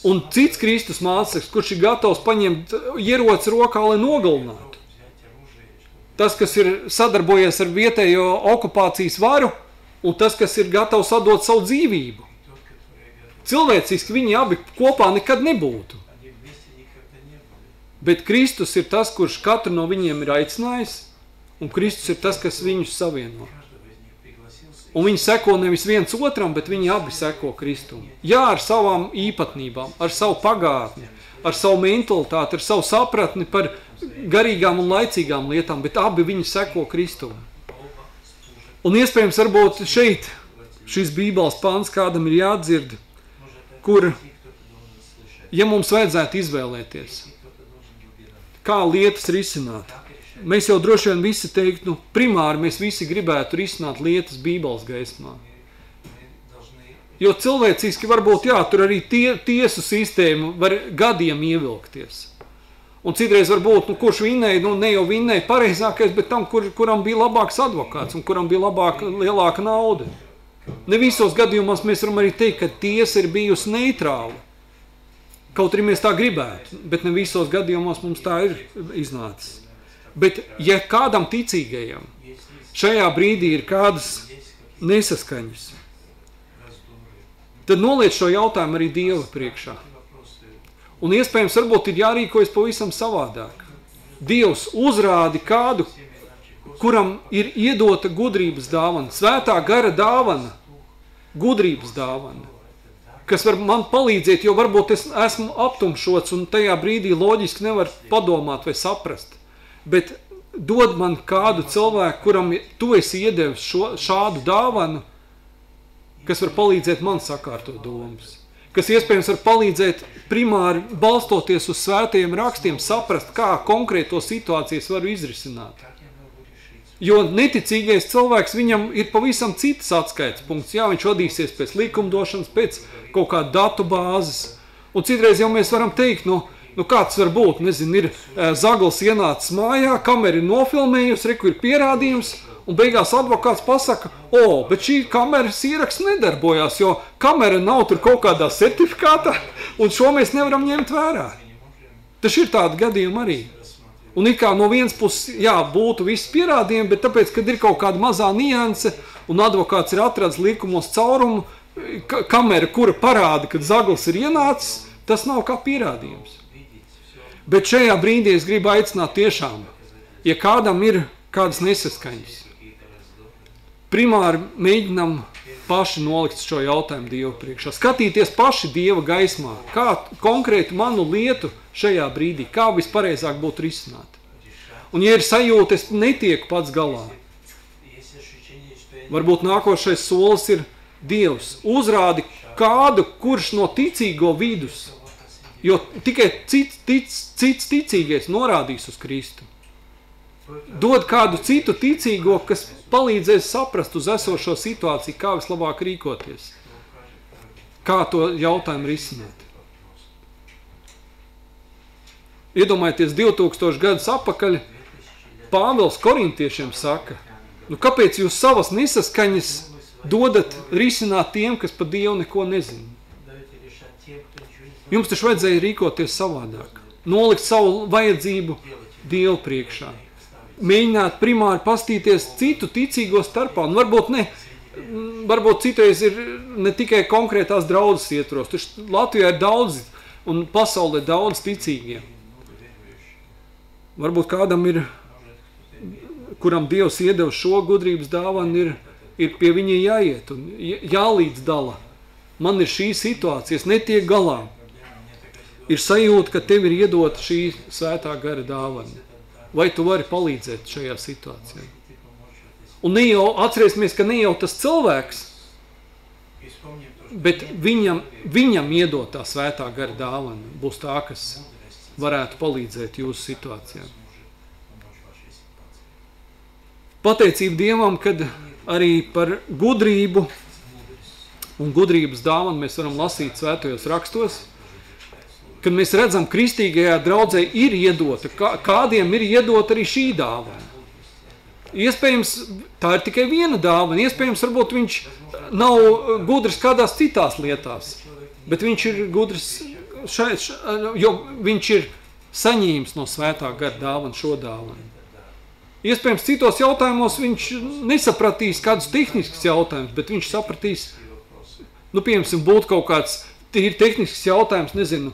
Un cits Kristus māceklis, kurš ir gatavs paņemt ieroci rokā, lai nogalinātu. Tas, kas ir sadarbojies ar vietējo okupācijas varu, un tas, kas ir gatavs atdot savu dzīvību. Cilvēciski viņi abi kopā nekad nebūtu. Bet Kristus ir tas, kurš katru no viņiem ir aicinājis, un Kristus ir tas, kas viņus savieno. Un viņi seko nevis viens otram, bet viņi abi seko Kristum. Jā, ar savām īpatnībām, ar savu pagātni, ar savu mentalitāti, ar savu sapratni par garīgām un laicīgām lietām, bet abi viņi seko Kristum. Un iespējams varbūt šeit šis Bībeles pāns kādam ir jādzird, kur Ja mums vajadzētu izvēlēties, kā lietas risināt, mēs jau droši vien visi teikt, primāri mēs visi gribētu risināt lietas Bībeles gaismā. Jo cilvēciski varbūt, tur arī tiesu sistēmu var gadiem ievilkties. Un citreiz varbūt, kurš vinnēja, ne jau vinnēja pareizākais, bet tam, kuram bija labāks advokāts un kuram bija lielāka nauda. Ne visos gadījumos mēs varam arī teikt, ka tiesa ir bijusi neitrāla. Kaut arī mēs tā gribētu, bet ne visos gadījumos mums tā ir iznācis. Bet ja kādam ticīgajam šajā brīdī ir kādas nesaskaņas, tad noliec šo jautājumu arī Dieva priekšā. Un iespējams, varbūt ir jārīkojas pavisam savādāk. Dievs uzrādi kādu, kuram ir iedota gudrības dāvana, svētā gara dāvana, gudrības dāvana, kas var man palīdzēt, jo varbūt es esmu aptumšots un tajā brīdī loģiski nevar padomāt vai saprast. Bet dod man kādu cilvēku, kuram tu esi iedevis šādu dāvanu, kas var palīdzēt man sakārtot domas, kas iespējams var palīdzēt primāri balstoties uz svētajiem rakstiem saprast, kā konkrēto situācijas varu izrisināt. Jo neticīgais cilvēks, viņam ir pavisam citas atskaites punkts. Jā, viņš vadīsies pēc likumdošanas, pēc kaut kāda datu bāzes. Un citreiz jau mēs varam teikt, kāds var būt, nezinu, ir zagls ienācis mājā, kamera ir nofilmējusi, reku ir pierādījums, un beigās advokāts pasaka, bet šī kameras ieraksts nedarbojās, jo kamera nav tur kaut kādā certifikātā, un šo mēs nevaram ņemt vērā. Tas ir tādi gadījumi arī. Un it kā no vienas puses, būtu visi pierādījumi, bet tāpēc, kad ir kaut kāda mazā nianse, un advokāts ir atradis likumos caurumu, kamera, kura parāda, kad zagls ir ienācis, tas nav kā pierādījums. Bet šajā brīdī es gribu aicināt tiešām, ja kādam ir kādas nesaskaņas, primāri mēģinam paši nolikt šo jautājumu Dievu priekšā. Skatīties paši Dieva gaismā, kā konkrēti manu lietu šajā brīdī, kā vispareizāk būtu risināt. Un ja ir sajūta, es netieku pats galā, varbūt nākošais solis ir Dievs. Uzrādi kādu, kurš no ticīgo vidus, jo tikai cits ticīgais norādīs uz Kristu. Dod kādu citu ticīgo, kas palīdzēs saprast uz esošo situāciju, kā vislabāk rīkoties. Kā to jautājumu risināt. Iedomājieties, 2000 gadus apakaļ Pāvils korintiešiem saka, kāpēc jūs savas nesaskaņas dodat risināt tiem, kas par Dievu neko nezina? Jums taču vajadzēja rīkoties savādāk. Nolikt savu vajadzību Dievu priekšā. Mēģināt primāri pastīties citu ticīgo starpā. Un varbūt citreiz ir ne tikai konkrētās draudzes ietvaros. Taču Latvijā ir daudz un pasaulē daudz ticīgiem. Varbūt kādam ir, kuram Dievs iedeva šo gudrības dāvanu, ir pie viņa jāiet un jālīdzdala. Man ir šī situācija, es netiek galā. Ir sajūta, ka tev ir iedota šī svētā gara dāvana. Vai tu vari palīdzēt šajā situācijā? Un atcerēsimies, ka ne jau tas cilvēks, bet viņam iedotā svētā gara dāvana būs tā, kas varētu palīdzēt jūsu situācijā. Pateicība Dievam, kad arī par gudrību un gudrības dāvanu mēs varam lasīt svētajos rakstos, kad mēs redzam, kristīgajā draudzē ir iedota, kādiem ir iedota arī šī dāvana. Iespējams, tā ir tikai viena dāvana, iespējams, varbūt viņš nav gudrs kādās citās lietās, bet viņš ir gudrs jo viņš ir saņēmis no svētā gara dāvanu šo dāvanu. Iespējams, citos jautājumos viņš nesapratīs kādus tehniskus jautājumus, bet viņš sapratīs, piemēram, būtu kaut kāds tīri tehnisks jautājums, nezinu,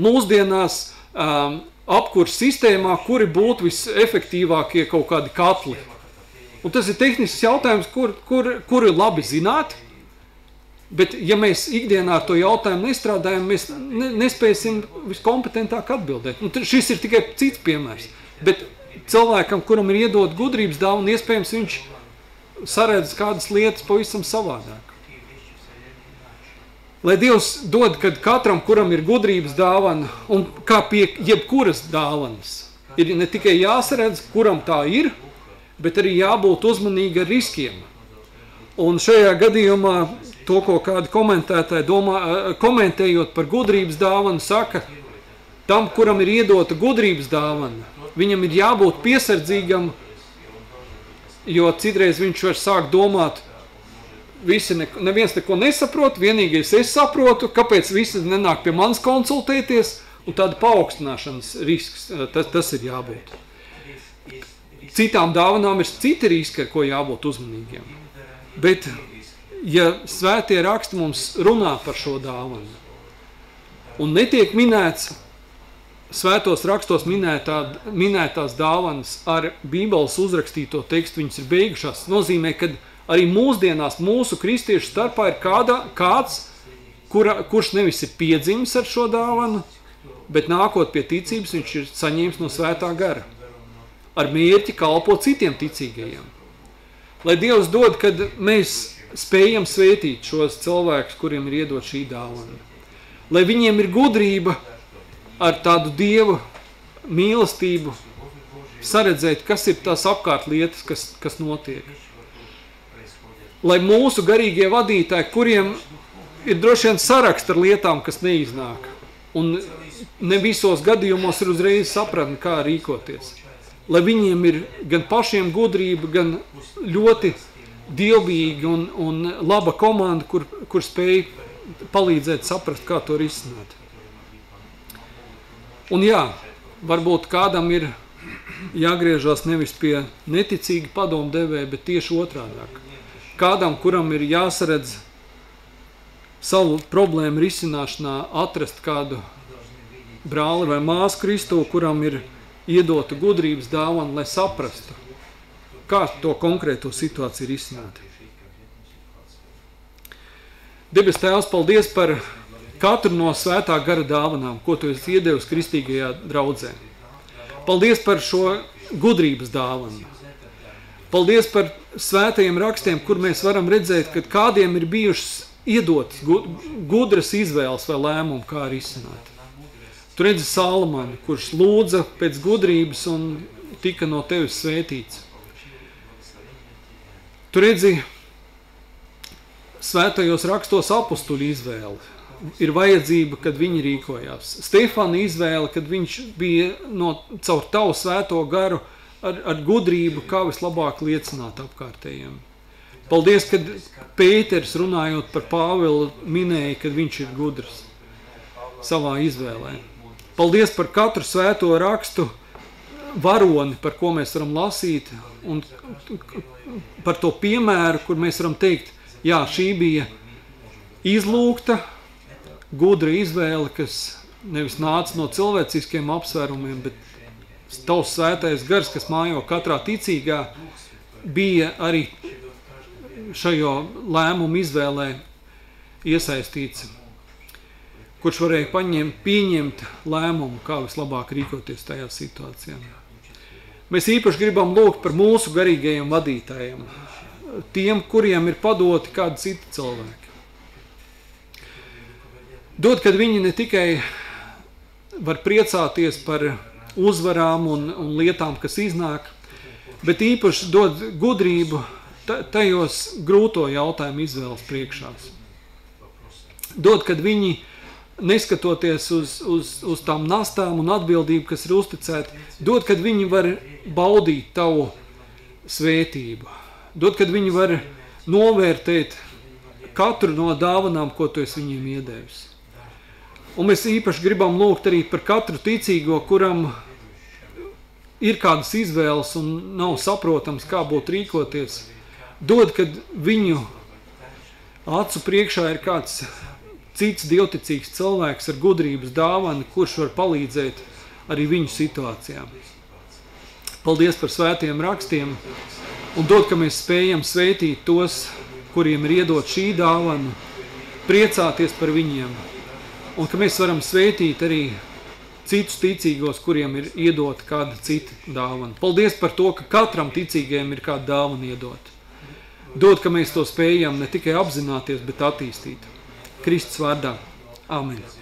mūsdienās apkurs sistēmā, kuri būtu visefektīvākie kaut kādi katli. Un tas ir tehnisks jautājums, kur ir labi zināt, bet ja mēs ikdienā ar to jautājumu nestrādājam, mēs nespēsim viskompetentāk atbildēt. Šis ir tikai cits piemērs, bet cilvēkam, kuram ir iedot gudrības dāvana, iespējams viņš saredz kādas lietas pavisam savādāk. Lai Dievs dod, kad katram, kuram ir gudrības dāvana, un kā pie jebkuras dāvanas, ir ne tikai jāsaredz, kuram tā ir, bet arī jābūt uzmanīgi ar riskiem. Un šajā gadījumā to, ko kādi komentētāji komentējot par gudrības dāvanu, saka, tam, kuram ir iedota gudrības dāvana, viņam ir jābūt piesardzīgam, jo citreiz viņš var sākt domāt, neviens neko nesaprot, vienīgais es saprotu, kāpēc visi nenāk pie manis konsultēties, un tāda paaugstināšanas risks, tas ir jābūt. Citām dāvanām ir citi riski, ar ko jābūt uzmanīgiem. Bet, ja svētie raksti mums runā par šo dāvanu, un netiek minēts, svētos rakstos minētās dāvanas ar Bībeles uzrakstīto tekstu, viņas ir beigušās, nozīmē, ka arī mūsdienās mūsu kristiešu starpā ir kāds, kurš nevis ir piedzimis ar šo dāvanu, bet nākot pie ticības, viņš ir saņēmis no svētā gara. Ar mērķi kalpot citiem ticīgajiem. Lai Dievs dod, kad mēs spējam svētīt šos cilvēkus, kuriem ir iedot šī dāvana. Lai viņiem ir gudrība ar tādu Dieva mīlestību saredzēt, kas ir tās apkārt lietas, kas notiek. Lai mūsu garīgie vadītāji, kuriem ir droši vien saraksts ar lietām, kas neiznāk, un ne visos gadījumos ir uzreiz sapratni, kā rīkoties. Lai viņiem ir gan pašiem gudrība, gan ļoti dievbijīga un laba komanda, kur spēj palīdzēt saprast, kā to risināt. Un jā, varbūt kādam ir jāgriežās nevis pie neticīga padomdevēja, bet tieši otrādāk. Kādam, kuram ir jāsaredz savu problēmu risināšanā, atrast kādu brāli vai māsu Kristu, kuram ir iedota gudrības dāvana, lai saprastu, kā to konkrēto situāciju risināt. Debes Tēvs, paldies par katru no svētā gara dāvanām, ko tu esi iedevis kristīgajā draudzē. Paldies par šo gudrības dāvanu. Paldies par svētajiem rakstiem, kur mēs varam redzēt, ka kādiem ir bijušas iedotas gudras izvēles vai lēmumu, kā risināt. Tu redzi Salmanu, kurš lūdza pēc gudrības un tika no tevis svētīts. Tu redzi svētajos rakstos apustuļu izvēli. Ir vajadzība, kad viņi rīkojās. Stefana izvēle, kad viņš bija caur tavu svēto garu ar gudrību, kā vislabāk liecināt apkārtējiem. Paldies, kad Pēters, runājot par Pāvilu, minēja, kad viņš ir gudrs savā izvēlē. Paldies par katru svēto rakstu varoni, par ko mēs varam lasīt, un par to piemēru, kur mēs varam teikt, jā, šī bija izlūgta, gudra izvēle, kas nevis nāca no cilvēciskiem apsvērumiem, bet tavs svētais gars, kas mājo katrā ticīgā, bija arī šajo lēmumu izvēlē iesaistīts, kurš varēja pieņemt lēmumu, kā vislabāk rīkoties tajā situācijā. Mēs īpaši gribam lūgt par mūsu garīgajiem vadītājiem, tiem, kuriem ir padoti kādi citi cilvēki. Dod, kad viņi ne tikai var priecāties par uzvarām un lietām, kas iznāk, bet īpaši dod gudrību tajos grūto jautājumu izvēles priekšās. Dod, kad viņi, neskatoties uz tām nastām un atbildību, kas ir uzticēti, dod, kad viņi var baudīt tavu svētību. Dod, kad viņi var novērtēt katru no dāvanām, ko tu esi viņiem iedevis. Un mēs īpaši gribam lūgt arī par katru ticīgo, kuram ir kādas izvēles un nav saprotams, kā būtu rīkoties. Dod, kad viņu acu priekšā ir kāds cits dievticīgs cilvēks ar gudrības dāvanu, kurš var palīdzēt arī viņu situācijām. Paldies par svētiem rakstiem un dod, ka mēs spējam svētīt tos, kuriem ir iedot šī dāvana, priecāties par viņiem. Un ka mēs varam svētīt arī citus ticīgos, kuriem ir iedota kāda cita dāvana. Paldies par to, ka katram ticīgajam ir kāda dāvana iedota. Dod, ka mēs to spējam ne tikai apzināties, bet attīstīt. Kristus vārdā. Āmen.